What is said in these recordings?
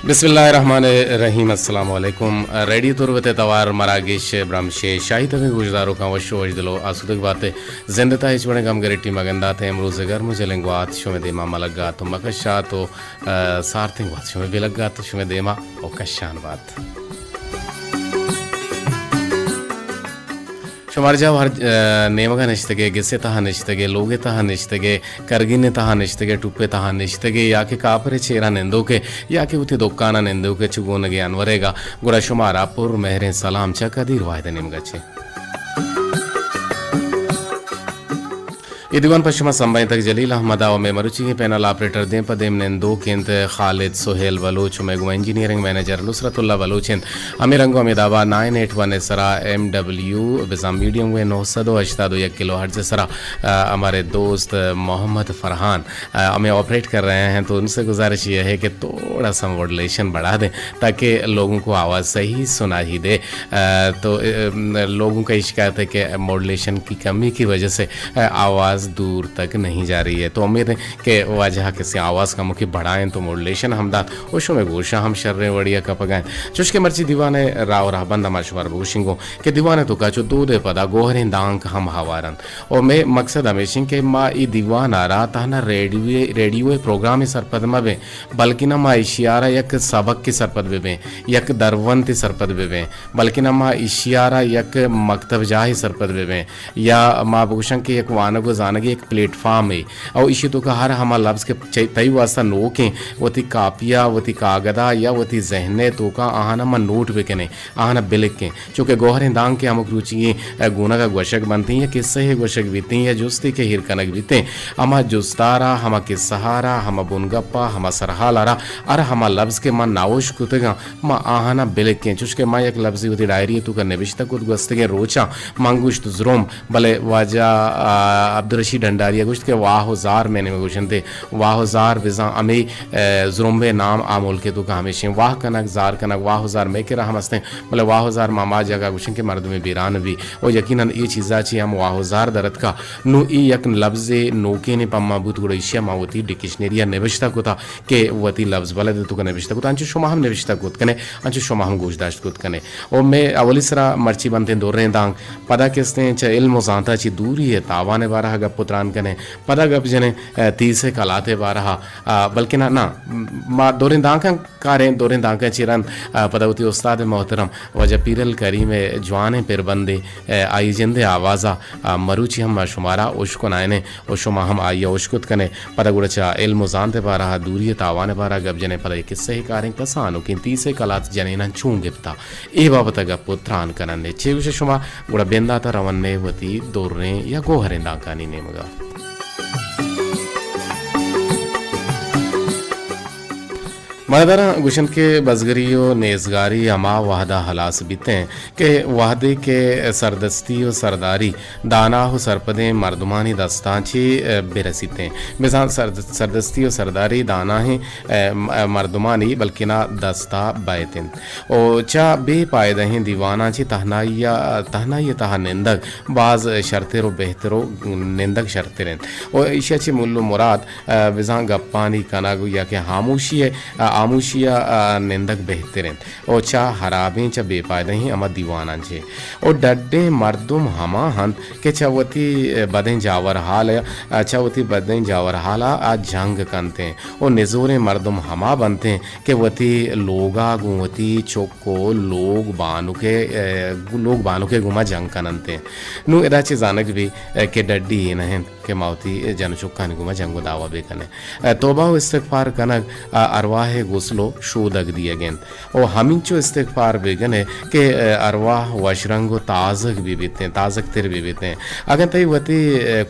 बिस्मिल्लाहिर्रहमानिर्रहीम अस्सलाम वालेकुम रेडी तुरवते तवार मरागिश ब्रह्मशे शाही तक गुजदारों का वशो वजदलो आसुदक बातें जिंदता हिच बने गम गरेटी मगंदा थे अमरूज गर्म जलेंगवात शुमे देमा मलगा तो मकशा तो सारथिंग बात शुमे बिलगा तो शुमे देमा और कशान बात शुमार जब हर नेमगा निश्तगे गिस्से तहा निश्तगे लोगे तहा निश्तगे करगिने तहा निश्तगे टुप्पे तहा निश्तगे याके कापरे चेरा निंदोके याके उति दोक्काना निंदोके चुगोनगे अनवरेगा गुड़ा शुमारा पुर मेहरे सलाम चा कदीर वायदे निमगचे इदिवन पश्चिमा संबंधित जलील अहमद में मरुची पैनल ऑपरेटर दें पदेम नेंदो केंत खालिद सोहेल बलोच मेगो इंजीनियरिंग मैनेजर नुसरतुल्ला बलोचें अमीरंगो अमिदाबा 981 सरा MW बिज़ाम मीडियम वे 981 किलो हर्ज सरा हमारे दोस्त मोहम्मद फरहान हमें ऑपरेट कर रहे हैं तो उनसे गुजारिश ये है कि थोड़ा सा मॉड्यूलेशन बढ़ा दें ताकि लोगों को आवाज़ सही सुना ही दे। तो लोगों का शिकायत है कि मॉड्यूलेशन की कमी की वजह से आवाज़ दूर तक नहीं जा रही है। तो उम्मीद है कि वजह किसी आवाज़ का मुखी बढ़ाएं तो मॉड्यूलेशन हमदाद उशो में गोशा हम शर्रे वड़िया का पगाएं चुशके मर्ची दीवाने राव राहबंद हमाशुमार गोशिंगो के दीवाने तो का चो दो दे पदा गोहरें दांग हम हवारन और मैं मकसद हमेशा के माँ ई दीवान आ रहा था ना रेडियो प्रोग्राम सरपद में बल्कि ना माँ इशियारा यक सबक की सरपद में यक दरवंती सरपद में बल्कि ना माँ इशियारा यक मकतब जाही सरपद में या माँ भूषण के एक वानगो जानगे एक प्लेटफॉर्म है और इसी तो का हर हम लफ्ज़ के तई वास्ता नोकें वती कापिया वती कागदा या वती जहने तो का आहाना मन नोट पे के आहाना बिलिक के चूँकि गोहरें दांग के हम रुचि गुना का गोशक बनती हैं किस्से ही गोशक बीती या जुस्ती के हिरकनक बीते हम जुस्तारा हम किस्सहारा हम बुनगप्पा हम सरहालारा अर हम लफ्ज़ के मन नावश कुतगा माँ आहाना बिलिक के चुशके माँ एक लफ्ज़ी होती डायरी तो का निविश्ता कुत गस्ते के रोचा मंगुश्त ज़्रोम भले वाजा अब्दुलरशीद डंडारिया गुश्त के वाहजार मैंने में गुशन थे वाहजार विजा अमे ज़ुरुम्बे नाम आमोल के तो का हमेशा वाह कनक जार कनक वाहजार मैं के रहा मस्ते मतलब वाहजार मामा जगह गुशन के मर्द में बीरान भी और यकीनन ये चीज़ा ची हम वाहजार दरद का नु ई यक लफ्ज़े नोके ने पम्मा बुत गुड़िया मावती डिक्शनरिया निविश्ता को था के वती लफ्ज़ वाले तो का निविश्ता को अंचु शुमा हम निविश्ता को कने अंचु शुमा हम गोशदाश्त को कने और मैं अवली सरा मर्ची बनते दो रहे दांग पदा किसने च इल्म जानता ची दूरी है तावाने बारह गप पुत्रान कने पदा गप जने तीसे कलाते बारहा बल्कि ना ना मा दोरें दांका कारें दोरें दांका चिरन पदावती उस्ताद मोहतरम वजह पीरल करी में जवाने पेर बंदे आई जिंदे आवाज़ा मरुची हम शुमारा उशको नायने उशुमा हम आई उशकुत कने पदा गुड़चा इल्म जानते बारहा दूरी तावाने बारहा गप जने पदा किस्से ही कारें कसानो कि तीसे कलात जने ना चूंगिप्ता ए बाबत गप पुत्रान कनने छे विशेष शुमा गुड़ा बेंदाता रवन्ने वती दोरें या गोहरें दांका नी नेमगा मरदरा गुशन के बजगरियो नेजगारी अमा वाहदा हलास बीतें के वाहदे के सरदस्ती और सरदारी दाना हो सरपदे मर्दमानी दस्तांची बेरसीतें मिसाल सरदस्ती और सरदारी दाना है मर्दमानी बल्कि ना दस्ता बैतें ओ चा बे पायदा हैं दीवाना ची तहनाइया तहा निंदक बाज शर्तेरो बेहतरो निंदक शर्ते रहें और ईशा ची मुल्लो मुराद विजां गप्पानी कनागु या के खामोशी है आमूशिया निंदक बेहतरीन और चा हराबें चा बेपायदा ही अमा दीवाना छे और डड्डे मर्दुम हमा हंत के चवती बदें जावर हाल चवती बदें जावर हाला आज जंग कनते हैं और निजोरे मर्दुम हमा बनते हैं कि वती लोगा गुवती चोको लोग बानु के गुमा जंग कनते हैं नु इदा चे जानक भी के डड्डी नहीं के मावती जन चुक्का गुमा जंगो दावा बेकने तोबा इस्तिगफार कनक अरवाह गुस्लो शोदक दिए गेंद और हमिंचो इस्तिगफार बेगने के अरवाह वशरंगो ताजक भी बीते हैं ताजक तिर भी बीते हैं अगर तई वती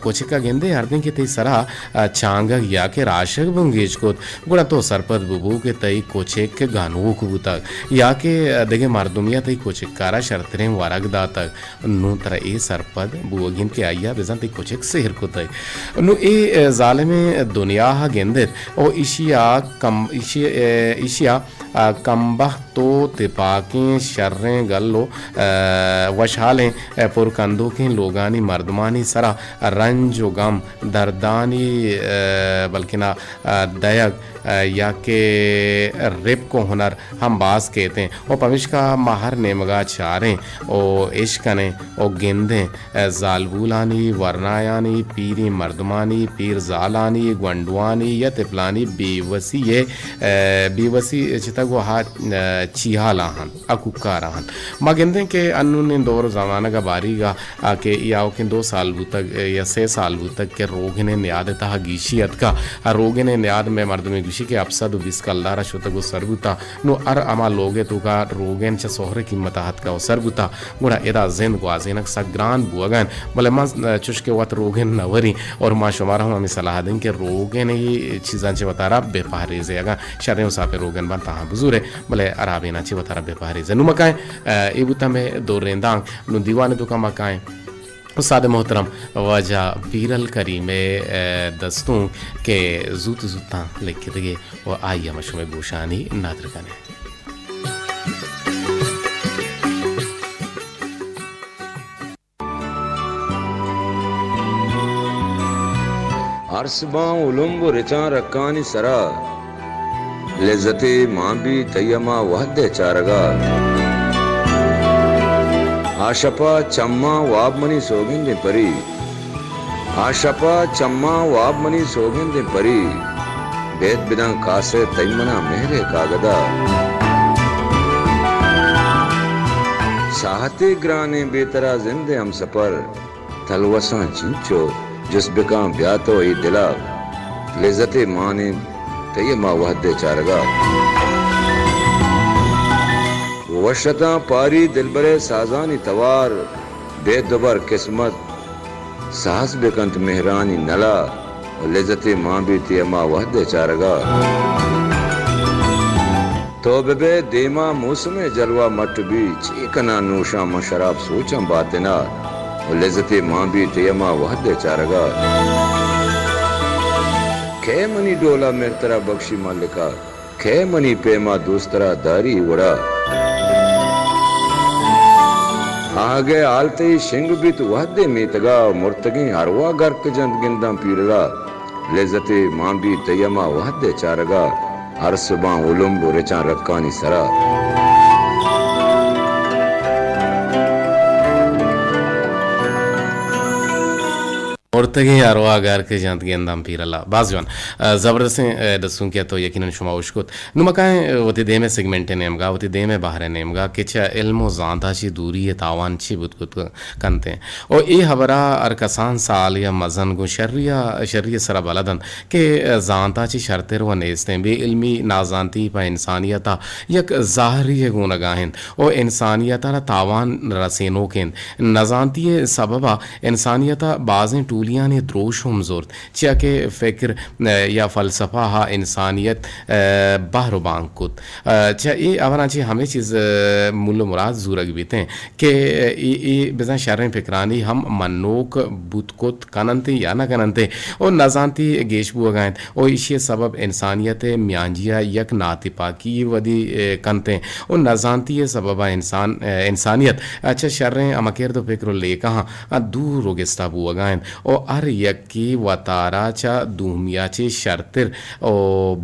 कोचिका गेंदे हरदिन के तई सरा चांगक या के राशक बंगेज को गुड़ा तो सरपद बुबू के तई कोचेक के गानू को तक या के देगे मर्दुमिया तई कोचिकारा शर्तरें वरग दा तक नु तरह ए सरपद बुगिन के आया बेजन तई कोचेक सेहर को तक नु ए जालिम दुनिया गेंदे और इशिया कम्बह तो तिपाकें शर्रें गल्लो वशालें पुरकंदों के लोगानी मर्दमानी सरा रंज व गम दर्दानी बल्कि ना दयग या के रिप को हुनर हम बास कहते हैं और पविश का महर नेमगा चारें ओ इश्कने ओ गेंदें जालबूलानी वरनायानी पीरी मर्दमानी पीर जालानी गंडवानी या तिपलानी बेवसी ये बेवसी चितगो हाथ चीहा लाहन अकुक्का रहन माँ गेंदें के अन्य दौर ज़माना का बारीगा के याओ के 2 साल तक या 6 साल तक के रोग ने न्याद तहा गीशियत का रोग ने न्याद में मर्द में गुशी के अपसद विस कल्लारा शुतगो सरबुता नो अर अमा लोगे तो का रोगेन च सोहरे कीमत हाथ का सरबुता गुड़ा एदा जिंद को आजीनक सग्रान बुअगन बोले मां चुशके वत रोगेन नवरी और मां शुमारा हम सलाह दें कि रोगेन ही चीज़ां चे बतारा बेपहरेज़ अगा शर्रें साफे रोगन बन तहा बुजुरे बोले अराबेना चे बतारा बेपहरेज़ नु मकाए ए बुता में दो रेंदांग नु दीवाने तो का मकाए उस्ताद मोहतरम वजह पीरल करी में दस्तों के जूत जूता लिख दिए और आइए मशूम गोशानी नादर कने अरसबा उलुम्ब रिचा रक्कानी सरा लेज़ते मां भी तयमा वहदे चारगा आशपा चम्मा वाबमनी सोगिंदे परी आशपा चम्मा वाबमनी सोगिंदे परी बेद बिना कासे तैमना मेहरे कागदा साहते ग्राने बेतरा जिंदे हम सफर तलवसा चिंचो जिस बिका ब्यातो ही दिला लेज़ते माने तयमा वहदे चारगा वशता पारी दिलबरे साजानी तवार बेदबर किस्मत साहस बेकंत मेहरानी नला लेज़ते मां भी तियमा वहदे चारगा तो बेबे देमा मौसमे जलवा मट भी चीकना नूशा मशराब सोचम बातिना लेज़ते मां भी तियमा वहदे चारगा खे मनी डोला मेरतरा बख्शी मालिका खे मनी पेमा दोस्तरा दारी उड़ा आगे आलते शिंग भी तो वहदे मीतगा मुर्तगी अरवा गर्क जंद गिंदा पीरला लेज़ते मां भी तयमा वहदे चारगा अरसबा उलुम्ब रिचा रक्कानी सरा औरतगे अरवागार के जंत गेंदाम पीरला बाजवान ज़बरदस्त दसूं क्या तो यकीनन शुमा उशकुत नुमकाएं वती दे में सेगमेंट नेमगा वती दे में बाहर नेमगा कि चा इल्मो जानता ची दूरी है तावान ची बुतकुत कंते और ए हबरा अरकसान साल या मजन गो शर्रिया सरा बलदन के जानता ची शर्तेर व नेस्ते बे इल्मी नाजानती पा इंसानियता यक ज़ाहरी गुनगाहिन और इंसानियता तावान रसेनो केन नजानती सबबा इंसानियता बाज़ें टूलियां ने द्रोश हम जोरत चा के फ़िक्र या फ़लसफ़ा हा इंसानियत बाहरबांग कुत चा ये अवना ची हमें चीज़ मुल्ल मुराद जूरग बीते कि ये बेजा शर्रें फ़िक्रानी हम मनोक बुतकुत कननते या ना कननते और नजानती गेश बुआगाएं और इसी सबब इंसानियत म्यांजिया यक नातिपा की वदी कनते और नजानती सबबा इंसानियत अच्छा शर्रें अमकेर तो फ़िक्र ले कहाँ दूर रोगिस्ता बुआगाएं और अर यक्की वतारा चा दूमियाचे शर्तिर ओ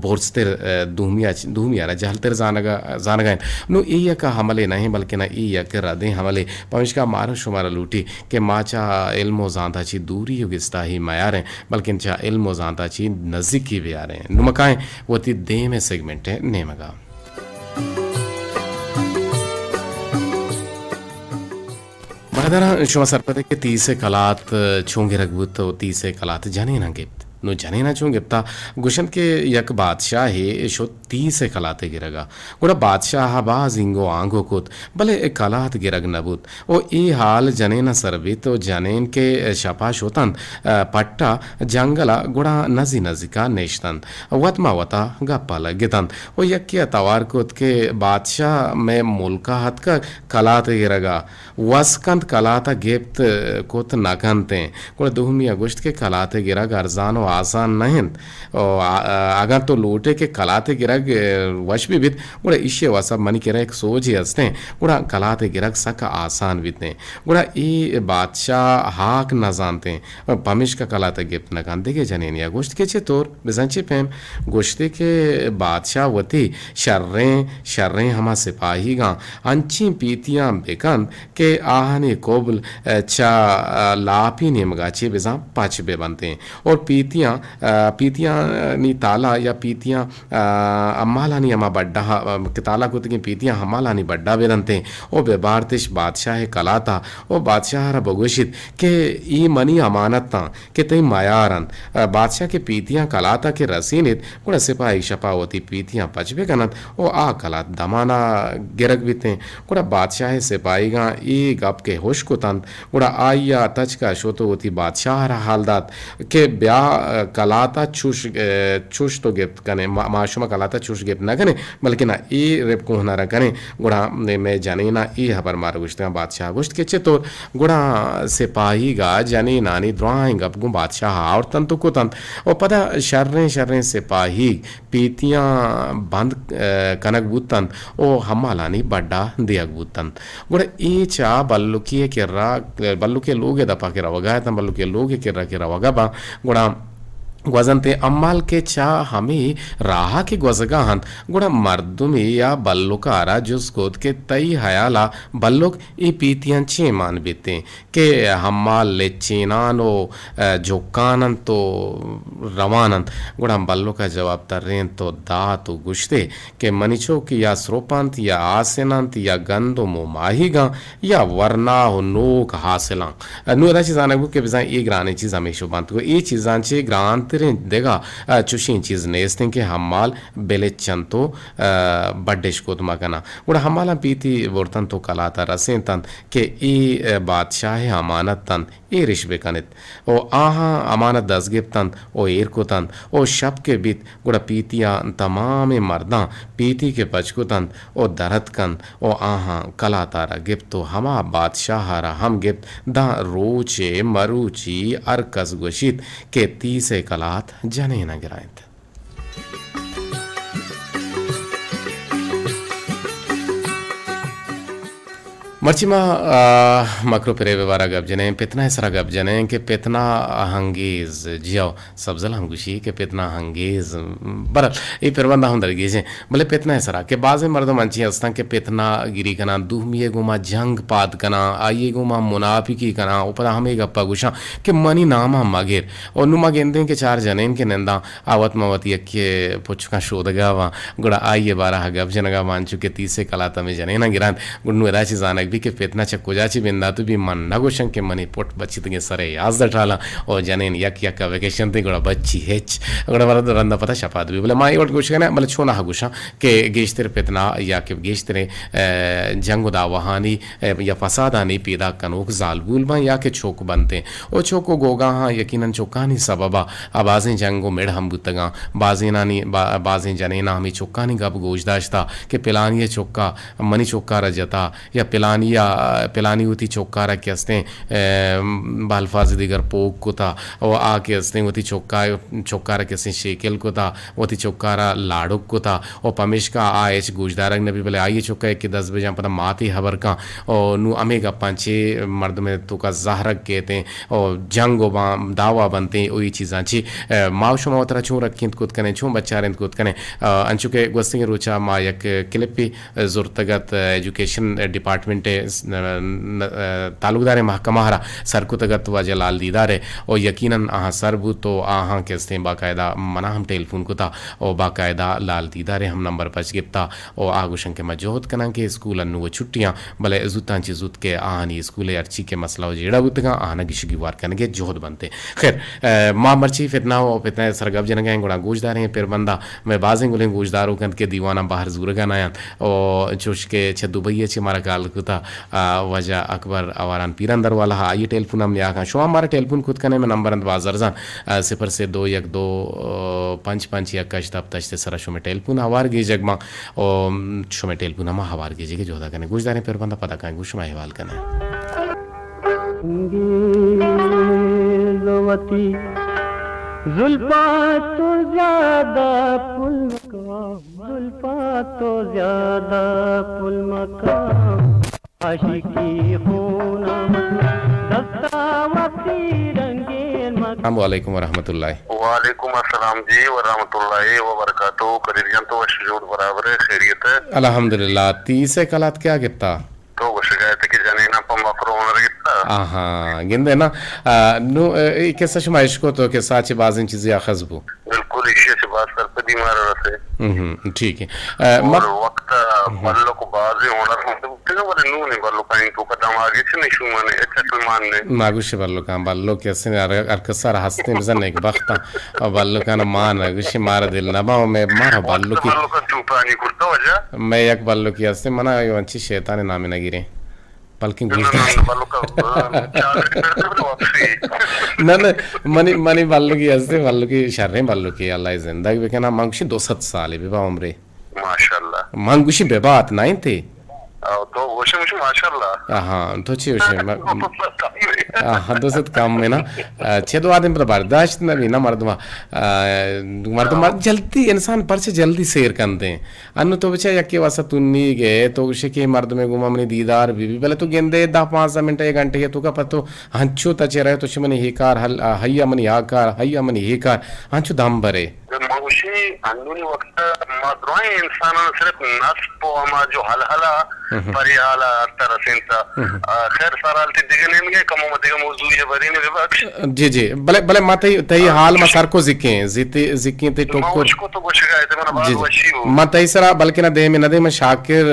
बोर्स्तिर दूमियारा जहलतिर जानगाएं नो ई यक हमले नहीं बल्कि ना ई यक रदे हमले पविशका मार शुमारा लूटी के माचा इल्मो जानता ची दूरी युगिस्ता ही मयारें बल्कि चा इल्मो जानता ची नज़दीकी भी आ रहे हैं नुमकाएं वती दे में सेगमेंट है नेमगा बरदरा शुमा सरपदे के 30 कलात छूंगे रगबुत तो 30 कलात जाने ना गिफ्त नो जाने ना छूं गिफ्ता गुशन के यक बादशाह है शो 30 कलाते गिरगा गुड़ा बादशाह बाज इंगो आंगो कुत भले कलात गिरग नबुत ओ ई हाल जने न सरबी तो जनेन के शपा शोतन पट्टा जंगला गुड़ा नजी नजिका नेशतन वतमा वता गप्पा लगितन ओ यक्या तवार कुत के बादशाह में मुल्का हत का कलात गिरगा वस्कंत कलाता गिफ्त कुत नकनते गुड़ा दुहमी अगुश्त के कलाते गिरग अरजान आसान नहीं और अगर तो लोटे के कलाते गिरग वश भी बित गुड़ा इश्य वसा मनी के एक सोच ही हंसते गुड़ा कलाते गिरग सक आसान बितने गुड़ा ये बादशाह हाक न जानते पमिश का कलाते गिफ्ट न कांते के जनेनिया गोश्त के तौर बिजंचे पेम गोश्ते के बादशाह वती शर्रें हमा सिपाही गा अंची पीतियां बेकन के आहने कोबल चा लापी ने मगाचे बिजा पाँच बे बनते हैं और पीतियां नी ताला या पीतियां अम्माला नी अमा बड्डा के ताला कुत की पीतियां हमाला नी बड्डा बेरनते ओ बेबारतिश बादशाह कलाता ओ बादशाह रा बगोशित के ई मनी अमानत ता के तई मायारन बादशाह के पीतियां कलाता के रसीनित गुड़ा सिपाही शपावती पीतियां पचबे कनत ओ आ कलात दमाना गिरक बीते गुड़ा बादशाह सिपाही गा ई गप के होश को तंत गुड़ा आइया तच का शोतो होती बादशाह रा हालदात के ब्याह कलाता छुश तो गिफ्ट कने माशुमा कलाता छुश गिफ्ट ना कने बल्कि ना ई रेप को ना कने गुड़ा में जाने ना ई हबर मार गुश्त बादशाह गुश्त के तो गुड़ा सिपाही गा जाने नानी द्वाएं गप गु बादशाह और तंतु को तंत और पता शर्रें सिपाही पीतियां बंद कनक बूतन ओ हमालानी बड्डा दिया बूतन गुड़ा ई चा बल्लुकी के लोग दपा के रवगा तम बल्लु के लोग के रवगा बा गुड़ा ग्वजनते अम्माल के चा हमें राहा के ग्वजगा हन गुड़ा मर्दुमी या बल्लुकारा जुस गोद के तई हयाला बल्लुक ई पीतियां चे मान बीते के हम्माल ले चीनानो जोकानन तो रवानन गुड़ा बल्लु का जवाब तर्रें तो दातु गुश्ते के मनिचो की या स्रोपंत या आसेनंत या गंदो मोमाहीगा या वरना हो नोक हासिलां नुरा चीज़ान के बिजाय ये ग्राने चीज़ हमेशा बांत को ये चीज़ान चे ग्रांत देगा चुशी चीज नेस्ते के हमाल बेले चंतो बड्डेश को तुम कना गुड़ा हमाला पीती वर्तन तो कलाता रसें तन के ई बादशाह अमानत तन ए रिश्वे कनित ओ आहा अमानत दसगिब तन ओ एर को तन ओ शब के बीत गुड़ा पीतिया तमाम मर्दा पीती के पचको तन ओ दरत कन ओ आहा कलातारा गिफ्त तो हमा बादशाह रा हम गिफ्त दा रोचे मरुची अरकस गुशित के तीसे कलात जने न गिरायत मर्चिमा मकरो पेरे व्यवहारा गप जने पितना सरा गप जने के पितना हंगेज जियो सब्जल हमगुशी के पितना हंगेज बर ये परवंदा हम दरगी जे भले पितना सरा के बाजे मर्द मंची हस्ता के पितना गिरी कना दुहमिए गुमा जंग पाद कना आइए गुमा मुनाफिकी कना ऊपर हमें गप्पा गुशा के मनी नामा मगेर और नुमा गेंदे के चार जने के नंदा आवत मवत यके पुचका शोदगा वा गुड़ा आइए बारह गप जनगा मानचु के तीसे कला तमे जने ना गिरान गुन्नु राची जानक के पेतना चक्कोजाची बिंदा तो भी मन नगोशं के मनी पोट बच्ची तंगे सरे याज दटाला और जनेन यक यक वेकेशन ते गुड़ा बच्ची हेच गुड़ा वरद रंदा पता शपाद भी बोले माई वट गुशना बोले छोना हगुशा के गेश्तर पेतना या के गेश्तरे जंगुदा वहानी या फसादानी पैदा कनोक जालबुल बा या के छोक बनते ओ छोको गोगा हां यकीनन चोकानी सबबा आवाजें जंगो मेड़ हम बुतगा बाजेनानी बाजें जनेना हमें चोकानी गब गोजदाश्ता के पिलानी चोक्का मनी चोक्का रजता या पिलानी होती चौक्कारा के हंसते बालफाज दिगर पोक को था और आके हंसते होती चौक्कारा के हंसते शेकेल को था होती चौक्कारा लाड़ुक को था और पमेश का आयच गुजदारक ने भी बोले आइए चौक्का एक 10 बजे पता माती हबर का और नु अमेगा पांचे मर्द में तो का जहरक कहते हैं और जंग दावा बनते हैं वही चीज़ां ची माउशो मावतरा छू रखी कुद कने छू बच्चा कुद कने अंशु के गोस्तिंग रुचा मा यक क्लिपी जुर्तगत एजुकेशन डिपार्टमेंट तालुकदार महकमा हरा सरकुतगत व जलाल दीदार और यकीनन आहाँ सरबू तो आहाँ के बाकायदा मना हम टेलीफोन को था और बाकायदा लाल दीदार हम नंबर पच गिफ्ता और आगुशन के मजोहत कना के स्कूल अन्नु वो छुट्टियाँ भले जुत्ता जुत के आहानी स्कूल अर्ची के मसला जेड़ा बुतगा आहाना गिशगी वार करने के जोहद बनते खैर माँ मर्ची फितना हो फितना सरगब जन गए गुड़ा गोजदार हैं फिर बंदा मैं बाजें गुलें गोजदार हो के दीवाना बाहर जूरगा नया और चुश के छ दुबई छे मारा काल कुता वजह अकबर अवारान पीरंदर वाला आइए टेलीफोन हम लिया शो हमारा टेलीफोन खुद करने में नंबर बाजार जान 0 से 2 1 2 5 5 1 तब तक से सरा शो में टेलीफोन हवार गे जगमा और शो में टेलीफोन हम हवार गे जगे जोदा करने गुजदारे फिर बंदा पता करें गुश में हवाल करने जुल्फा तो ज्यादा पुल मकाम, जुल्फा तो ज्यादा पुल मकाम, आशिकी खूना दस्ता वक्ती रंगीन मकाम। वालेकुम वरहमतुल्लाह। वालेकुम अस्सलाम जी व रहमतुल्लाहि व बरकातहू। कदीरियन तो वशजूद बराबर है, खैरियत है अल्हम्दुलिल्लाह। तीसे कलात क्या गिफ्ता तो शिकायत की जाने ना पम मफरो honour गिफ्ता aha ginda na nu kesa shuma ishko to ke sachi bazin chizi akhazbu बिल्कुल इसी से बात कर पे दीमार रसे ठीक है और वक्त बल्लो को बाजे होनर मतलब किन वाले नू ने बल्लो काइन तो कदम आगे से नहीं शुमा ने अच्छा सलमान ने magushi ballo kan ballo ke sin arkasar haste mizan ek bakhta और ballo kan मान गुशी मार दिल ना बा मैं मार ballo की बल्लो का चूपा नहीं करता वजह मैं एक ballo की हस्ते मना यो अच्छी शैतान नाम ना गिरे बल्कि बल्लो का चार करते तो वापसी ना ना मनी ballo की शर्रे ballo की अल्लाह जिंदगी में कहना मांगुशी 200 साल है बेबा उम्र माशाल्लाह मांगुशी बेबात नहीं थे तो वशे मुझे माशाल्लाह हाँ तो अच्छी वशे हाँ दोस्त काम में ना छह दो आदमी पर बर्दाश्त ना भी ना मर्दमा जल्दी इंसान पर से जल्दी शेर करते हैं अनु तो बच्चा यक्के वासा तुन्नी गए तो उसे के मर्द में गुमा मनी दीदार बीबी पहले तो गेंदे 10-15 मिनट 1 घंटे के तो का पतो हंचो तचे रहे तो मनी ही कार हल हैया मनी आकार हैया मनी ही कार हंचो दम भरे मगुशी अंदुनी वक्त मद्रोए इंसान सिर्फ नस पो अमा जो हलहला परिहाला तरसेंता खैर सारालती दिगने में कमो मदिगा मौजू ये बरीने विबक्ष जी भले माते तई हाल मा सार को जिके ते टोको उसको तो कुछ शिकायत है मना बात वशी हो माते सरा बल्कि ना दे में नदे में शाकिर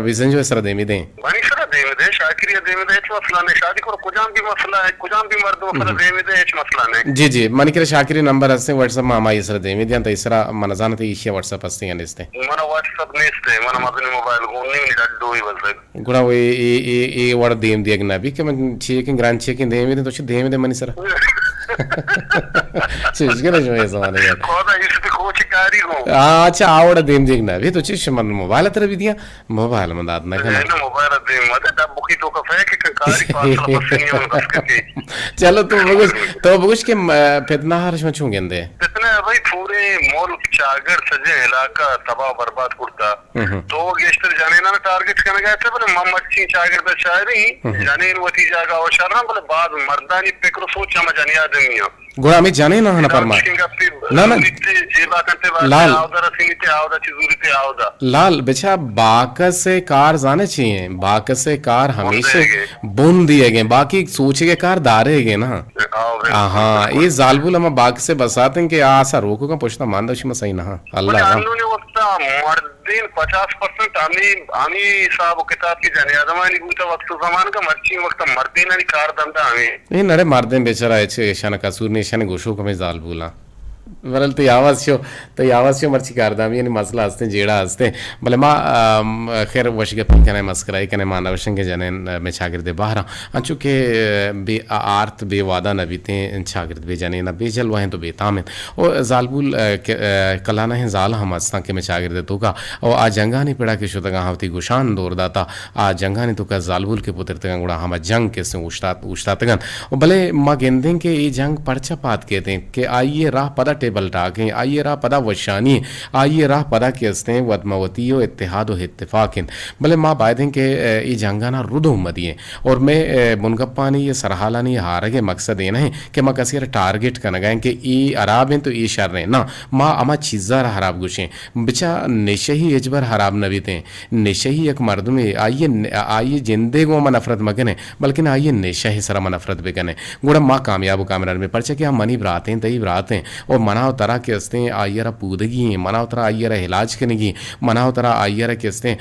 विजन जो सरा दे में दे बनी सरा दे में दे शाकिर दे में दे मसला ने शादी को कुजाम भी मसला है कुजाम भी मर्द मसला दे में दे मसला ने जी मन के शाकिर नंबर हसे व्हाट्सएप में हमारी सरा दे में दे अंत इसरा मन जानते इशिया व्हाट्सएप हस्ते यानिस्ते मना व्हाट्सएप नेस्ते मना मदनी मोबाइल को नहीं डड्डो ही बस गुणा वो ये वाला देम दिया ना भी कि मैं checking grand checking them they तो अच्छे देम दे मनी सरा चीज के ना जो ये ज़माने में कौन है इसकी कोच कारी हो अच्छा आवड़ा देम देख ना भी तो चीज मन मोबाइल तरह भी दिया मोबाइल में दाद ना करना ना मोबाइल दे मत तब बुकी तो का फेंक के कारी पास पसनी हो बस के चलो तो बगुश के फितना हर शो छूंगे दे कितने भाई पूरे मुल्क चागर सजे इलाका तबाह बर्बाद करता तो गेस्टर जाने ना टारगेट करने गए थे बोले मम्मची चागर पे शायरी जाने वती जागा और शरण बोले बाद मर्दानी फिक्र सोच हम जाने आदमी गोड़ा में जाने ना हना परमा ना लाल लाल बेचा बाकस से कार जाने चाहिए बाकस से कार हमेशा बुन दिए गए बाकी सोचे के कार दारे गए ना हाँ ये जालबुल हम बाक से बसाते हैं कि आसा रोको का पूछना मान दो सही ना अल्लाह मर्दीन 50% आमी साहब किताब की जाने आदमानी बूता वक्त जमान का मर्ची वक्त मर्दीन आणि कार दंदा आमी ये नरे मर्दे बेचारा ऐसे ईशान कसूर ने ईशान गोशो को में जालबुला वरल तो यावास शो मर्ची कारदामी यानी मसला हस्ते जेड़ा हस्ते भले माँ खैर वशिके पिकने मस्कराई कने मानवशंगे जने में शागिर्दे बाहर अंचु के बे आर्त बे वादा नबीते शागिर्द बे जने न बे जलवा हैं तो बेताम और जालबुल कलाना है जाल हम अस्ता के में शागिर्दे तो का और आ जंगा नहीं पड़ा के शुतगा हावती गुशान दौर दाता आ जंगा ने तो का जालबुल के पुत्र तगा गुड़ा हम जंग के से उश्तातगन और भले माँ गेंदे के ये जंग परचा पात कहते हैं कि आइए राह पदा टेबल टाके आइए राह पदा वशानी आइए राह पदा के हस्ते वदमवती इत्तेहाद इत्तेफाक भले माँ बायदें के ये जंगाना रुदो मदिए और मैं मुनगप्पानी ये सरहालानी हारगे मकसद ये नहीं कि माँ कसी टारगेट करना गए कि ई अराब हैं तो ई शर रहे ना माँ अमा चीज़ा हराब गुशे बिचा नेशे ही एजबर हराब नबीते नेशे ही एक मर्द में आइए जिंदे गो अमा नफरत मगने बल्कि ना आइए नेशा ही सरा नफरत बेगने गुड़ा माँ कामयाब कामरान में परचे कि हम मनी बराते हैं तई बराते हैं और मनाव तरह के हस्ते आइयरा पूदगी मनाव तरह आइयरा इलाज करनेगी मनाव तरह आइयरा के हस्ते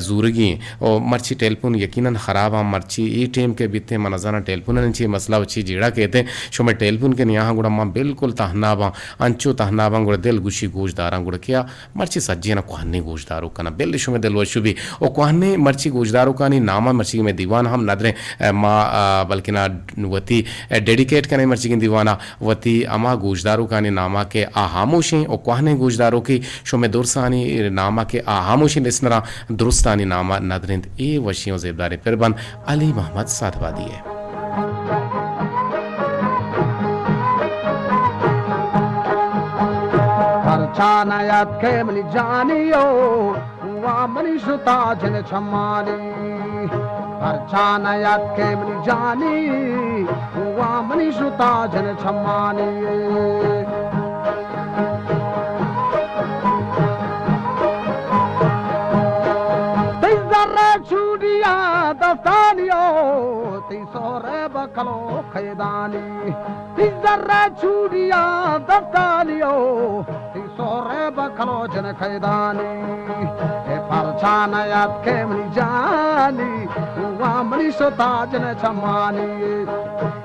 जूरगी और मर्ची टेलीफोन यकीनन ख़राब हम मर्ची ई टेम के बीते मनजाना टेलीफोन नी मसला अच्छी जीड़ा कहते शो मैं टेलीफोन के यहाँ गुड़ा माँ बिल्कुल तहनाबा अंचो तहनाबा गुड़ा दिल गुशी गोशदारा गुड़ा क्या मर्ची सज्जी ना कुहनी गोशदारों का ना बिल शो में दिल वशुभी और कुहनी मर्ची गोशदारों का नहीं नामा मर्ची में दीवाना हम नदरे माँ बल्कि ना वती डेडिकेट करने मर्ची की दीवाना वती अमा गोशदारों का नामा के आहामोशी और कुहने गोशदारों की शो में दुरसानी नामा के आहामोशी लिसनरा दुरुस्तानी नामा नदरिंद ए वशियों ज़ेबदारी फिरबन अली मोहम्मद साधवादी है परचानयात खेमनी जानियो वा मनीषुता जन छमानी परचानयात खेमनी जानी वा मनीषुता जन छमानी चूड़िया दस्तानियो तीसोरे बखलो खैदानी तीसरे चूड़िया दस्तानियो तीसोरे बखलो जन खैदानी ए परचानयात खेमनी जानी वा मनीषुता जन छमानी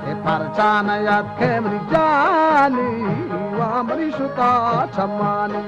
ए परचानयात खेमनी जानी वा मनीषुता छमानी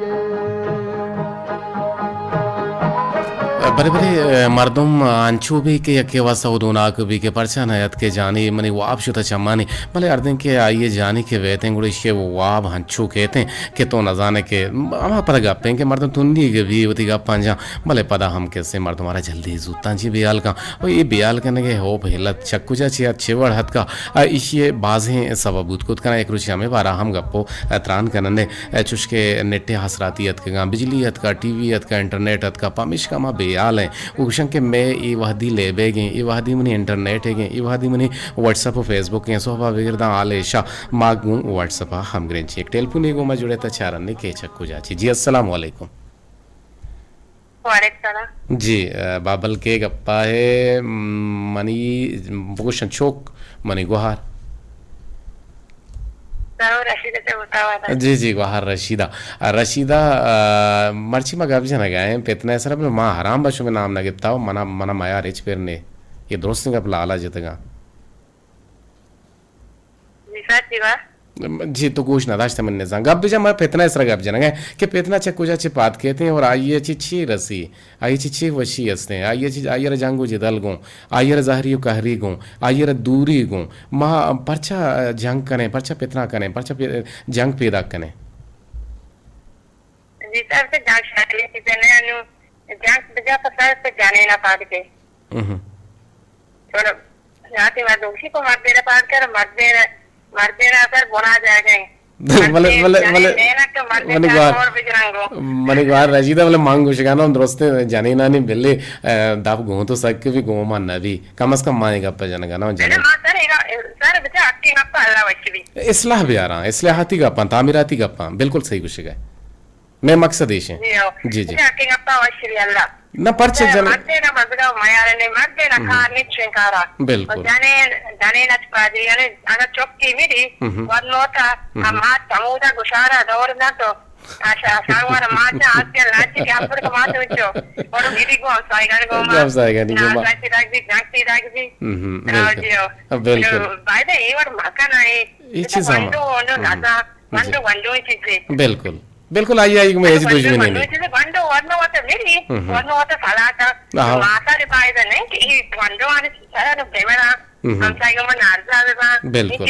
बड़े बड़े मर्दम अंचूबी के यके वसउदुनाक भी के परचान आयत के जानी मनी वाब शुता चम्मानी भले अर्दन के आइए जानी के वेतें गुड़े शे वो वाब हंचू कहते हैं कि तो न जाने के अमा पर गप्पें के मर्दम तुन्नी के भी उती गप्पां जा भले पदा हम कैसे मर्द हमारा जल्दी जूता जी बियाल का और ये बियाल करने के हो पहला चक्कुजा चिया चिवड़ हद का इशिये बाजें सबूत कुछ करना एक रुचि हमें बारा हम गप्पो त्राण करने चुस्के नेटे हसरातियत के गा बिजलीयत का टीवीयत का इंटरनेट का पामिश का मा बेयाल है उशन के मैं ये वहदी ले बेगे ये वहदी मनी इंटरनेट है ये वहदी मनी व्हाट्सएप और फेसबुक के सोफा वगैरह आलेशा मागू व्हाट्सएप हम ग्रेन चेक टेलीफोन एगो में जुड़े चारन के चक्कू जाची जी अस्सलाम वालेकुम वालेकुम जी बाबल के गप्पा है मनी भूषण चौक मनी गुहार जी जी गुहार रशीदा रशीदा मर्ची में गप जना गए पेतना सर अपने माँ हराम बशु में नाम न गिता मना मना माया रिच पेर ने ये दोस्त ने अपना आला जितगा जी तो कुछ ना दाश्त मन ने जान गप बिजा मैं पेतना इसरा गप जना गए कि पेतना चे कुछ अच्छे बात कहते हैं और आइए छी रसी आइए छी वशी हंसते हैं आइए जंगू जिदल गो आइए जहरी कहरी गो आइए दूरी गो माँ परचा जंग करें परचा पेतना करें परचा जंग पैदा करें जी सर से जंग शादी की देने अनु जंग बिजा पता से जाने ना पाद के छोड़ो जाती बात उसी को मर देना पाद कर मर देना सर बोला जाएगा मने बार रजीदा वाले मांग गुशगाना उन दोस्ते जाने ना नहीं बिल्ले दाप गो तो सक भी गो मानना भी कम से कम मानेगा पे जाने गाना जाने सर बच्चा आपके गप्पा अल्लाह वच्ची भी इस्लाह भी आ रहा इस्लाहाती गप्पा तामीराती गप्पा बिल्कुल सही गुशगा मैं मकसद है जी जी आपके गप्पा वच्ची भी अल्लाह ना परचे जन मरते ना बजगा मायारे ने मरते ना खाने चेंकारा बिल्कुल जाने ना पाजी यानी अगर चौकी मिली वरनोता हम हाथ समुदा गुशारा दौर ना तो आशा सांगवार माचा आजकल नाची के आपको माचा विचो और गिरी को साइगार को मां साइगार नहीं मां नाची जागती बिल्कुल बाय द ये वर मकान है ये चीज हम वंडो चीज बिल्कुल बिल्कुल आइए मैं ऐसी कुछ भी नहीं वंडो वरनो वाता मिली वरनो वाता सलाता माता रे बाय द नहीं कि वंडो आने सारा बेवरा हम साइगा मन आरजा बिल्कुल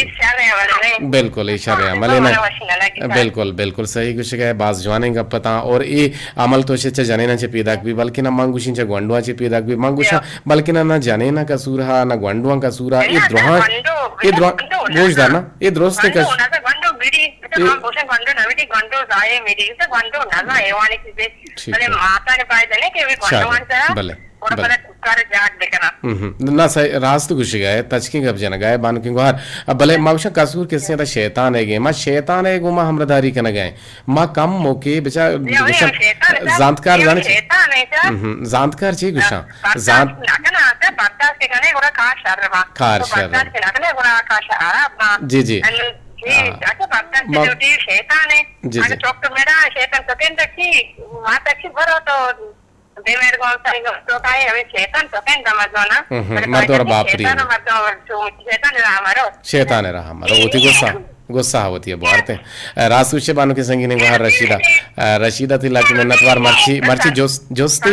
बिल्कुल इशारे अमल ना बिल्कुल बिल्कुल सही कुछ है बाज जवाने का पता और ये अमल तो से जाने ना चे पैदा भी बल्कि ना मांगुशिन चे गंडुआ चे पैदा भी मांगुशा बल्कि ना जाने ना कसूर हा ना गंडुआ कसूर ये द्रोह बोझदार ना ये दोस्त का गंडो बिड़ी तो हम बोले गंडो नवीटी गंडो जाए मेरी तो गंडो ना एवानी से अरे माता ने पाए देने के भी गंडो आंसर भले और बड़ा कुकर जाग देखना ना सही रास्त कुछ गए तचकी गप जन गए बान की गुहार अब भले माउशा कसूर किसने था शैतान है गे मां शैतान है गुमा हमरदारी कन गए मां कम मौके बेचा जानकार जाने जानकार छी गुशा जान ना आता बर्दाश्त के कने गोरा खास शर्मा खार शर्मा बर्दाश्त के कने गोरा खास आरा जी जी अच्छा बर्दाश्त के जो शैतान है अगर चौक तो मेरा शैतान तो केन तक वहां तक भरो तो देवेर को साइगा तो काय हमें शैतान तो केन समझना मर्द और बाप री शैतान रहा हमारा होती गुस्सा होती है बहुत रासू से बानो के संगी ने कहा रशीदा थी लाकी मिन्नतवार मर्ची जोस्ती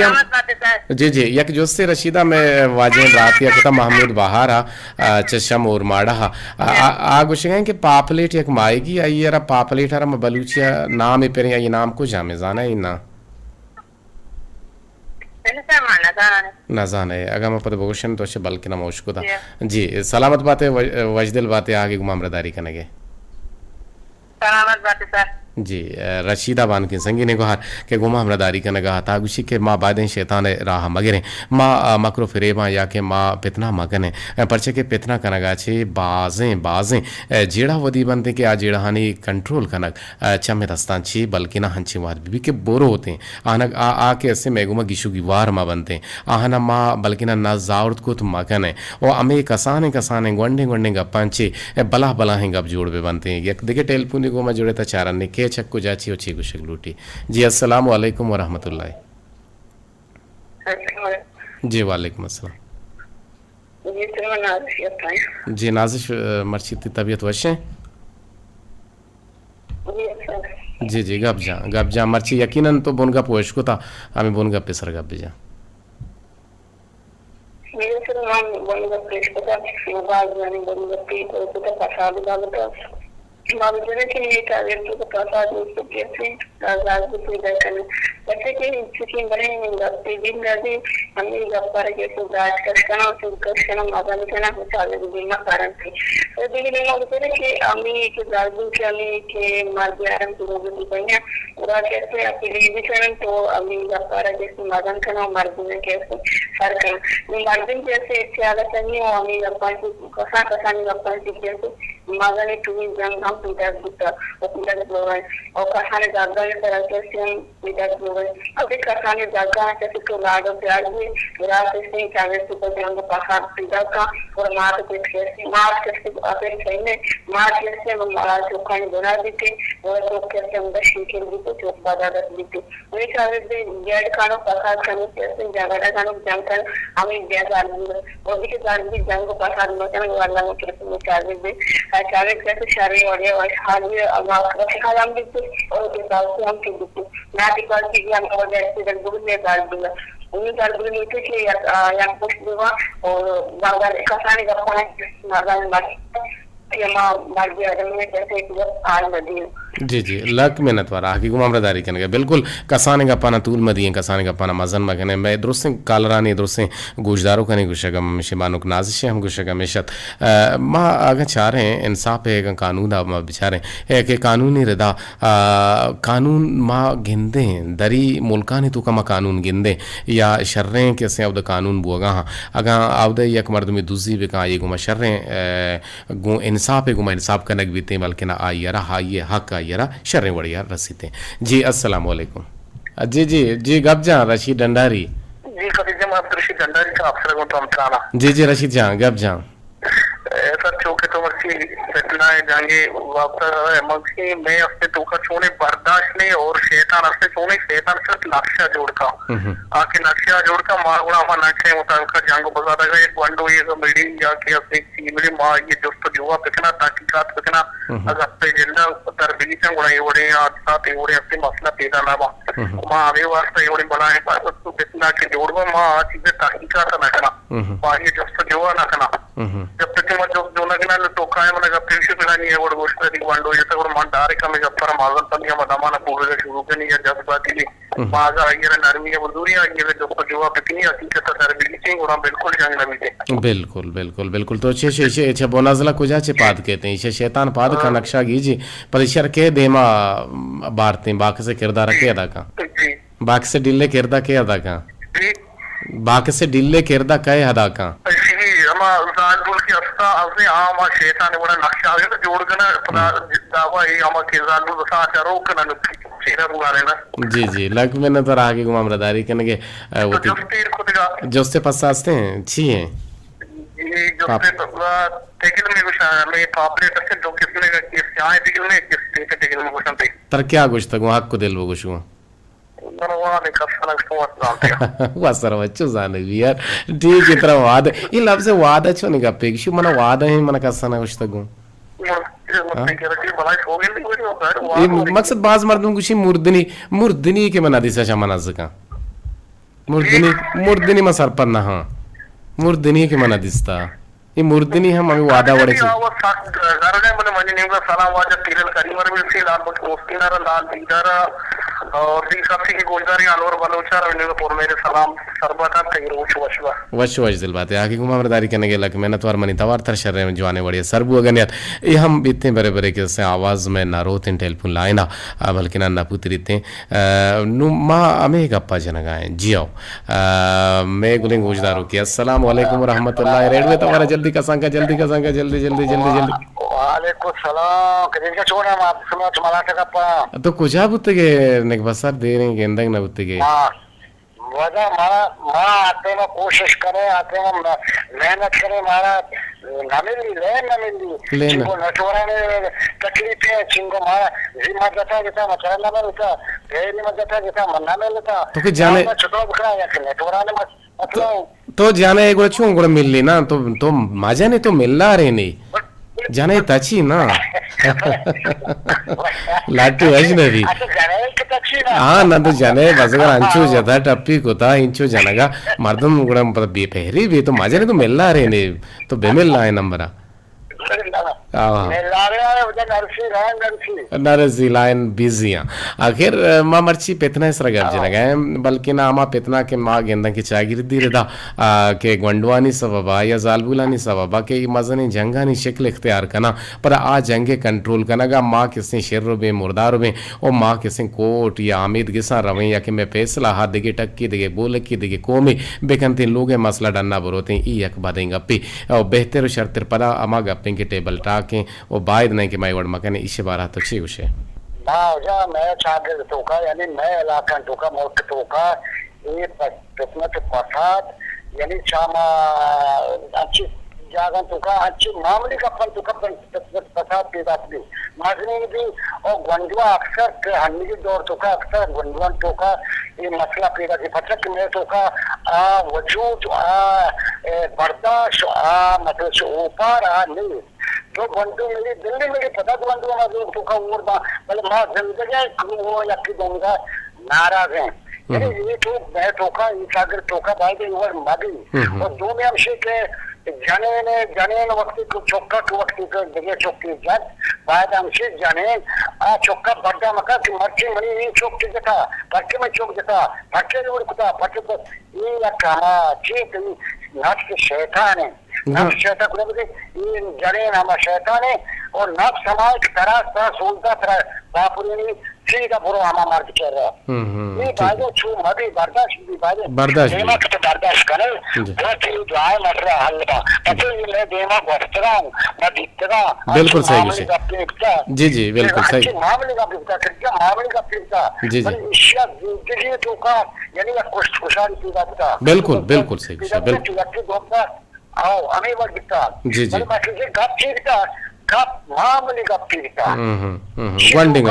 जी जी यक जोस्ती रशीदा में वाजिन रात या कुता महमूद बहारा चशम और माड़ा आ गुशगें कि पापलेट यक माएगी आई यारा पापलेट हरा में बलूचिया नाम है पेरे ये नाम को जामे जाना है ना ना जाने अगर मैं पता बोशन तो अच्छे बल्कि ना मुश्किल था जी सलामत बातें वजदिल बातें आगे गुमामरदारी करने सलामत बातें सर जी रशीदा बान की संगी ने कहा कि गुमा हमरादारी का नगाह था गुशी के माँ बादें शैतान राह मगरे माँ मकरो फिरेबा या के माँ पितना मगने परचे के पितना का नगा छे बाजें बाजें जेड़ा वदी बनते कि आ जेड़ा हानि कंट्रोल कनक चमे दस्तान छी बल्कि ना हंची वार बीबी के बोरो होते हैं आनक आ के ऐसे मैगुमा गिशु की वार माँ बनते हैं आहना माँ बल्कि ना जावरत को तो मगने और अमे कसाने कसाने गोंडे गोंडे गप्पांचे बला बला हैं गप जोड़ पे बनते हैं एक दिखे टेलपुनी को मैं जोड़े था चारा ने के चक्कू जाची अच्छी गुशक लूटी जी अस्सलाम वालेकुम वरहमतुल्लाह जी वालेकुम अस्सलाम जी नाजिश मर्शिद की तबीयत वशे जी जी गप जा मर्ची यकीनन तो बोन गप वश को था हमें बोन गप पे सर गप जा बाबूजी के लिए टारगेट को पता दोस्तों कैसे आजाद को पूजा करना बच्चे के चुकी बड़े गप्पे दिन रात हमें गप्पा रखे तो गाज करना और करना मजा लेना होता है बिना कारण से तो देखिए मैं बोलते हैं कि हमें के जादू के हमें के मार्ग आराम से लोगों की बढ़िया और कैसे टेलीविजन तो हमें गप्पा रखे तो मजा करना और मार्ग में कैसे फर्क है मैं मार्ग जैसे ज्यादा चाहिए और हमें गप्पा से कसा गप्पा से कैसे मजा ने टू जंग हम पिता बुता अपना लोग और कहानी जागा के तरह से हम पिता लोग अभी कहानी जागा जैसे तो लाडो प्यार में रात से चाहे तो हम पहाड़ पिता का और मार के कैसे अपने सही में मार कैसे हम मारा चोखा बना देते और लोग कैसे हम दर्शन के लिए तो चोख बना देते वही चाहे से जेड खानो पहाड़ खानो कैसे जागड़ा खानो जंग कर हमें जैसा और भी के जान भी जंग को पहाड़ में वाला में कैसे में चाहे कैसे शारी और हाल में अब हम देखते और के साथ हम के देखते ना दिक्कत की हम और जैसे रंगों में डाल दूंगा उन्हीं डाल दूंगा तो कि या कुछ दूंगा और बाजार का सारे का पानी बाजार में ये मां बाग में आदमी में कैसे एक हाल मदी जी जी लक मेहनत वारा हकी गुम अमरदारी कने बिल्कुल कसाने का पाना तूल मदिए कसाने का पाना मजन मगने मैं दुरुस्त कालरानी दुरुस्त गुजदारों कने गुशगम शिमानुक नाजिश हम गुशगम इशत मा अगर चाह रहे हैं इंसाफ है कानून दा मा बिचारे है कि कानूनी रिदा कानून मा गिंदे दरी मुल्कानी तो कमा कानून गिंदे या शर्रें के से अब कानून बुगा अगर आवदे एक मर्द में दूसरी भी का ये गुमा शर्रें गु इंसाफ है गुमा इंसाफ कनक बीते बल्कि ना आयरा हा ये हक यरा शर्रें बढ़िया रसीते जी अस्सलाम वालेकुम जी जी जी गप जा रशीद डंडारी जी कभी जब आप रशीद डंडारी का अफसर को तो हम चाहना जी जी रशीद जा गप जा ऐसा चौके तो मर्सी इतना है जाएंगे वापस मर्सी मैं अपने तो का छोने बर्दाश्त नहीं और शैतान अपने छोने शैतान सिर्फ नक्शा जोड़ का आके नक्शा जोड़ का माँ गुड़ा हमारा नक्शे मुताबिक जांगो बजा देगा एक वंडो ये सब मीटिंग जाके अपने मेरी माँ ये दोस्त जुआ पिकना तहकीकात पिकना अगर अपने जिंदा तरबीज गुड़ा ये बड़े साथ ये बड़े अपने मसला पैदा ना माँ आगे वास्ते ये बड़े बनाए पास तो कितना के जोड़ माँ चीजें तहकीकात ना करना माँ ये दोस्त जुआ ना करना जब तक जो लगना तो काय मन फिर से बिना नहीं है वो गोश्त दी वंडो ये तो मन डारे का में जब पर माजन तंदिया मदामा ना पूरे शुरू के नहीं है जज्बाती ली माजा ये नरमी है बुजुरिया ये जो जो कितनी हकीकत तरबीज से गुना बिल्कुल जंग नबी थे बिल्कुल बिल्कुल बिल्कुल तो छे बोनाजला कुजा छे पाद कहते हैं इसे शैतान पाद का नक्शा कीजिए परिशर के देमा बारते बाक से किरदार के अदा का बाक से डिल्ले किरदा के अदा का बाक से डिल्ले किरदा कहे अदा का जालबुल की अस्ता असे आमा शैतान बड़ा नक्शा है तो जोड़ के ना अपना दावा ये आमा के जालबुल बसा चारो के ना चेहरा बुलाने ना जी जी लग में न तो आगे गुम अमरदारी करने के वो जोस्ते पसासते हैं छी हैं ये जोस्ते टिकट में कुछ मैं ऑपरेटर से जो कितने का केस यहाँ टिकट में किस टिकट में कुछ नहीं तर क्या कुछ तक वहाँ को दिल वो कुछ हुआ वासर बच्चो जाने भी यार ठीक है तरह वाद ये लफ्ज़ वाद अच्छो नहीं का पेक्षु मना वाद है मना का सना कुछ तक ये मकसद बाज मर्दों कुछ मुर्दनी के मना दिशा शमना सका मुर्दनी में सर पर ना हाँ मुर्दनी के मना दिसता ये मुर्दनी हम अभी वादा वड़े से गरने मने मने नेमका सलाम वाजा तिरल करीमर में से लाल बट ओस्तिनारा लाल दीदारा और दी साथी की गुलजारी अनवर बलोचा रविंद्रपुर मेरे सलाम सरबता तगरोच वशवा वश दिल बात है आगे गुमामदारी करने के लग मेहनत वार मनी तवार तर शर्रे में जवाने बढ़िया सरबू अगन यार ये हम इतने बड़े बड़े के से आवाज़ में ना रोते टेलीफोन लाइना बल्कि ना पुतरीते नु माँ हमें गप्पा जनगाएं जियो मैं गुलिंग गुजदारू की अस्सलाम वालेकुम रहमतुल्लाह रेडवे तवारा जल्दी का संगा जल्दी वालेकुम सलाम कदिंगा छोड़ा आप सुनो तुम्हारा टका तो कुछ आप उत्ते नेक बसर दे रहे हैं गेंदंग ना उत्ते वजह मारा माँ आते में कोशिश करे आते में मेहनत करे मारा न मिली जिनको नटोरा ने तकलीफ है जिनको मारा जिम्मा जता मचरा न मिलता फेरी में जता मन्ना मिलता तो कि जाने छोटा बकरा या नटोरा ने मतलब तो जाने एक बार क्यों गुड़ा मिल ली ना तो मजा नहीं तो मिल रहा रे नहीं जाने तची ना लाटू अजनबी हाँ ना तो जाने बस अगर अंचो जता टप्पी कोता इंचो जनगा मर्दम गुड़ा मतलब बेपहरी भी तो मजा नहीं तो मिल रहा रे नहीं तो बेमिल रहा है नंबरा नरसी लाइन बिजियां आखिर माँ मर्ची पेतना इस रगब जनगा बल्कि ना माँ पेतना के माँ गेंदा की चागिरदी रदा के गंडवानी सबबा या जालबुलानी सबबा के मजनी जंगानी शक्ल इख्तियार करना पर आ जंगे कंट्रोल करना माँ किसी शेर बे मुर्दार बे और माँ किसी कोट या आमिद गिसा रवें या कि मैं फैसला हाथ दिगे टक्की दिगे बोल की दिगे कोमे बेकनते लोग मसला डन्ना बरोते ई यक बादें गप्पी और बेहतर शर्तर पदा अमा गप्पे के टेबल टाके और बायद नहीं कि मैं वड़ मकने इसे बारा तो ची उसे जा मैं चागे टोका यानी मैं इलाका टोका मोट टोका ये किस्मत पसाद यानी चामा अच्छी जागन टोका अच्छी मामले का पन टोका पसाद की बात भी माजने भी और गंडवा अक्सर के हन्नी की दौर टोका अक्सर गंडवा टोका ये मसला पैदा की फटक में टोका वजूद बर्दाश्त मतलब ऊपर नहीं तो बंधु मिली दिल्ली मिली पता तो बंधु में टोका और मतलब माँ जिंदगी वो यकी दूंगा नाराज हैं ये तो मैं टोका अगर टोका भाई ओवर मागी और दो में हमसे के जाने वक्त को चौका के वक्त को जगह चौकी जज बाद हमसे जाने आ चौका बड़ा मका कि मर्ची मनी ये चौक के जता पक्के में चौक जता पक्के में उड़ता पक्के पर ये या कहा ठीक नाच के शैतान है नाच शैतान को ये जाने नाम शैतान है और नाच समाज तरह सोचता तरह बापुरी सीधा बुरा हमा मार के चल रहा ये बाजू छू मदी बर्दाश्त देमक तो बर्दाश्त करे वो चीज जो आए मर रहा हल्का पता ये मैं देमक बरतरा हूँ मैं दिखता बिल्कुल सही जी बिल्कुल सही मामले का पिता क्या मामले का पिता जी जिंदगी तो का यानी खुशहाली पिता पिता बिल्कुल सही बिल्कुल आओ हमें वो दिखता जी मैं किसी गप चीजता गप मामले का पिता वंडिंग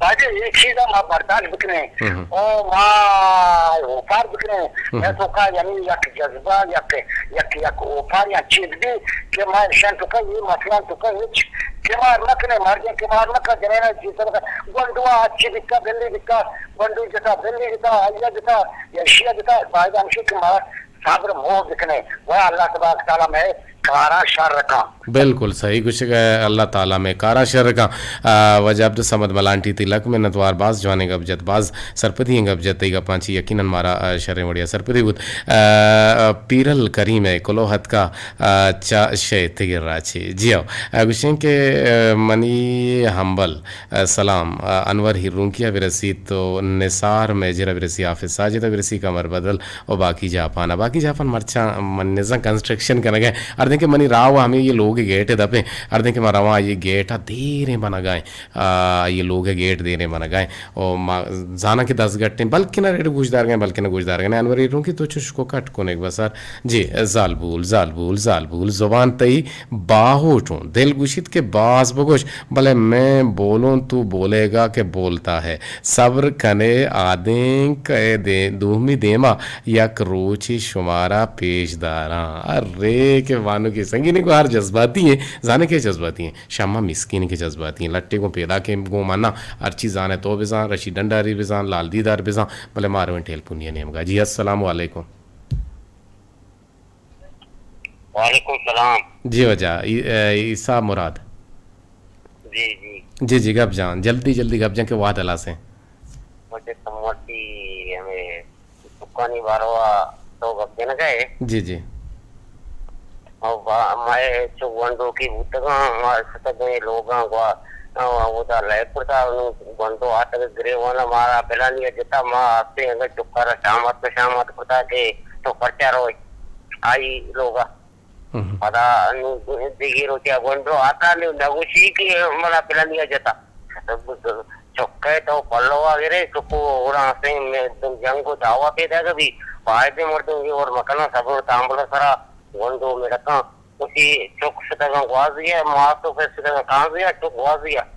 बाजे एक चीज मां बर्दाश्त बिकने और मां ऊपर बिकने मैं तो का यानी एक जज्बा एक ऊपर या चीज भी कि मां शांत तो का ये मसला तो का के मार रखने मार के मार न का जने जीतन का गंडवा अच्छी बिका दिल्ली बिका गंडू जता दिल्ली जता आया जता एशिया जता फायदा हमसे के मार साबर मोह बिकने वह अल्लाह तबारक तआला में कारा शर का बिल्कुल सही कुछ अल्लाह ताला में कारा शर का वजह अब्दुल समद मलांटी तिलक में नतवार बाज जवाने गबजत बाज सरपति गबजत का पांची यकीनन मारा शर बढ़िया सरपति बुत पीरल करीम है कोलोहत का चा शे तिगिर राची जियो गुशें के मनी हम्बल सलाम अनवर हिरूंकिया विरसी तो निसार मेजर विरसी हाफिज साजिद विरसी कमर बदल और बाकी जापान मरचा मनजा कंस्ट्रक्शन करने गए अर्धे के मनी राव हमें ये लोग गेट दपे अर्धे के मरवा ये गेट देरे बना गए ये लोग गेट देरे बना गए और जाना के 10 घंटे बल्कि ना रेड गुजदार गए अनवर हिरून की तो चुश को कट कोने एक बसर जी जालबूल जुबान तई बाहोटूं दिल गुशित के बास बगोश भले मैं बोलूं तू बोलेगा के बोलता है सब्र कने आदें कह दे दूमी देमा यक रोची शुमारा पेशदारा अरे के वानों की संगीनी को हर जज्बाती है जाने के जज्बाती हैं शामा मिस्किन के जज्बाती हैं लट्टे को पैदा के गो माना हर चीज़ आने तो बिजान रशी डंडारी बिजान लाल दीदार बिजान भले मारवें ठेल पुनिया नेम गा जी अस्सलाम वालेकुम सलाम जी वजह ईसा मुराद जी गप जान जल्दी गप जान के वाद अला से मुझे आती हमें दुकानी बारवा तो गप्पे न गए जी जी और मैं जो वंडो की बुतगा सतगे लोगा गवा वो दा लेपुर ता वंडो आते ग्रे वाला मारा पहला नहीं जता मा आते अंग चुक्कर शाम पता के तो करता रो आई लोगा पता दिगी रोटिया वंडो आता नहीं नगुशी की मला पहला नहीं जता चौके तो पल्लो वगैरह चुप्पू उड़ा से में तुम जंग को दावा पे था कभी फायदे मर्दों और मकाना सब तांबला सारा वंडो में रखा उसी चौक से तक वाजिया मां तो फिर से कहां गया चौक वाजिया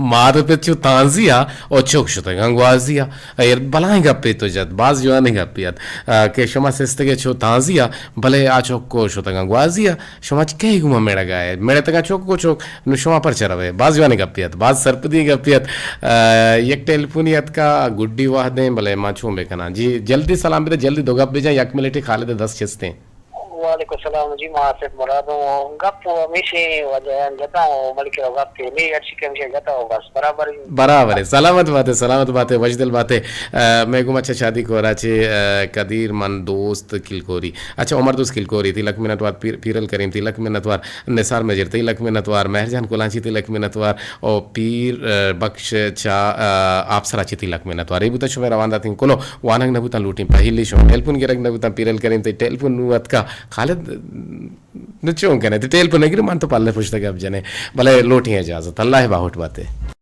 मार पे चु तांजिया और चोक शुते गंगवाजिया यर बलाएं गप्पे तो जद बाज जो नहीं गप्पियत के शमा सेस्ते के छो तांजिया भले आ चोक को शुते गंगवाजिया शमा के गुमा मेड़ा गाय मेड़े तक चोक को चोक नु शमा पर चरवे बाज जो नहीं गप्पियत बाज सरपदी गप्पियत एक टेलीफोनियत का गुड्डी वाह दे भले मा छो बेकना जी जल्दी सलाम बे जल्दी दो गप भेजा एक मिनट खाले 10 छस्ते वालेकुम सलाम जी मां से मुराद हूं गप हमेशा वजह जता हूं मलिक गप के लिए अच्छी के हमेशा जता हूं बस बराबर है सलामत बात है वजदल बात है मैं गुम अच्छा शादी को राचे कदीर मन दोस्त किलकोरी अच्छा उमर दोस्त किलकोरी तिलक मिनट वार पीरल करीम तिलक मिनट वार निसार मजर तिलक मिनट वार महरजान कोलांची तिलक मिनट वार और पीर बख्श चा आपसरा ची तिलक मिनट वार बुता शो रवांदा थिन कोनो वानंग नबुता लूटी पहली शो टेलीफोन गिरक नबुता पीरल करीम ते टेलीफोन नुवत का खालिद नुचों कने ते टेलीफोन गिर मन तो पालने पुछता के अब जने भले लोटी है इजाजत अल्लाह बाहुट बातें